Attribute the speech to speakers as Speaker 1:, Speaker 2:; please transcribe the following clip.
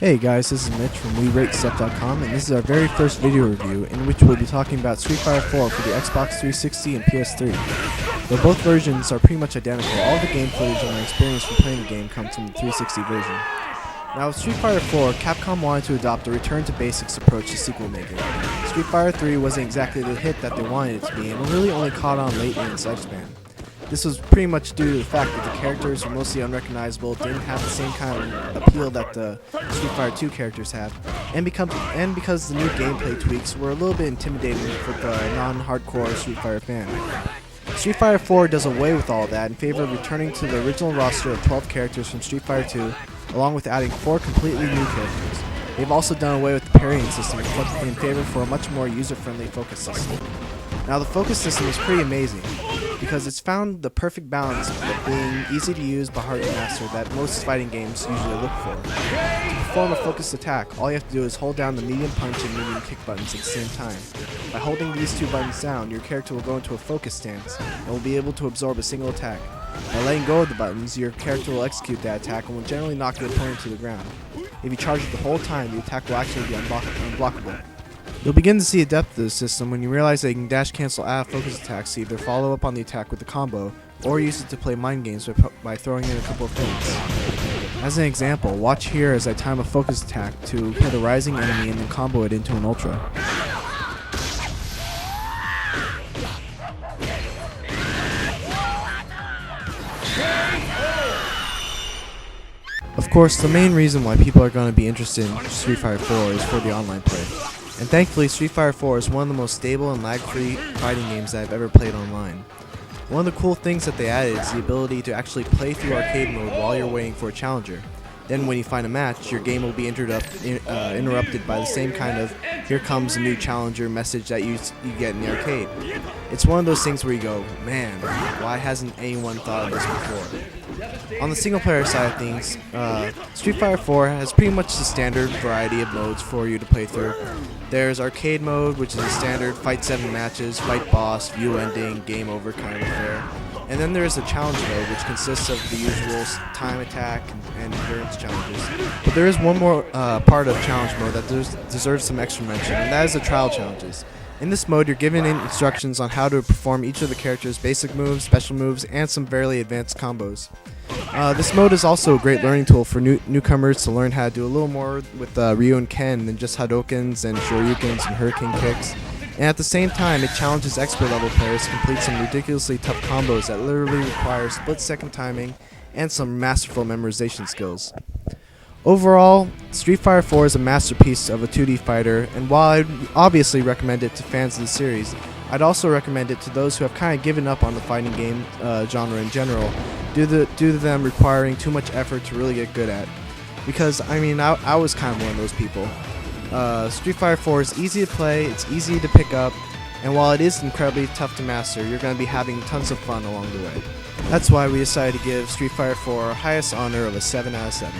Speaker 1: Hey guys, this is Mitch from WeRateStuff.com, and this is our very first video review in which we'll be talking about Street Fighter 4 for the Xbox 360 and PS3. Though both versions are pretty much identical, all the game footage and our experience from playing the game comes from the 360 version. Now with Street Fighter 4, Capcom wanted to adopt a return to basics approach to sequel making. Street Fighter 3 wasn't exactly the hit that they wanted it to be, and it really only caught on late in its lifespan. This was pretty much due to the fact that the characters were mostly unrecognizable, didn't have the same kind of appeal that the Street Fighter 2 characters have, and because the new gameplay tweaks were a little bit intimidating for the non-hardcore Street Fighter fan. Street Fighter 4 does away with all that in favor of returning to the original roster of 12 characters from Street Fighter 2, along with adding 4 completely new characters. They've also done away with the parrying system in favor for a much more user-friendly focus system. Now the focus system is pretty amazing, because it's found the perfect balance of being easy to use but hard to master that most fighting games usually look for. To perform a focused attack, all you have to do is hold down the medium punch and medium kick buttons at the same time. By holding these two buttons down, your character will go into a focus stance and will be able to absorb a single attack. By letting go of the buttons, your character will execute that attack and will generally knock your opponent to the ground. If you charge it the whole time, the attack will actually be unblockable. You'll begin to see a depth of the system when you realize that you can dash cancel out of focus attacks to either follow up on the attack with a combo, or use it to play mind games by throwing in a couple of things. As an example, watch here as I time a focus attack to hit a rising enemy and then combo it into an ultra. Of course, the main reason why people are going to be interested in Street Fighter 4 is for the online play. And thankfully, Street Fighter 4 is one of the most stable and lag-free fighting games that I've ever played online. One of the cool things that they added is the ability to actually play through arcade mode while you're waiting for a challenger. Then when you find a match, your game will be interrupted by the same kind of "here comes a new challenger" message that you get in the arcade. It's one of those things where you go, man, why hasn't anyone thought of this before? On the single player side of things, Street Fighter 4 has pretty much the standard variety of modes for you to play through. There's arcade mode, which is a standard fight 7 matches, fight boss, view ending, game over kind of affair. And then there's a challenge mode, which consists of the usual time attack and endurance challenges. But there is one more part of challenge mode that deserves some extra mention, and that is the trial challenges. In this mode, you're given instructions on how to perform each of the characters' basic moves, special moves, and some fairly advanced combos. This mode is also a great learning tool for newcomers to learn how to do a little more with Ryu and Ken than just Hadokens and Shoryukens and Hurricane kicks. And at the same time, it challenges expert level players to complete some ridiculously tough combos that literally require split-second timing and some masterful memorization skills. Overall, Street Fighter 4 is a masterpiece of a 2D fighter, and while I'd obviously recommend it to fans of the series, I'd also recommend it to those who have kind of given up on the fighting game genre in general, due to them requiring too much effort to really get good at. Because, I mean, I was kind of one of those people. Street Fighter 4 is easy to play, it's easy to pick up, and while it is incredibly tough to master, you're going to be having tons of fun along the way. That's why we decided to give Street Fighter 4 our highest honor of a 7 out of 7.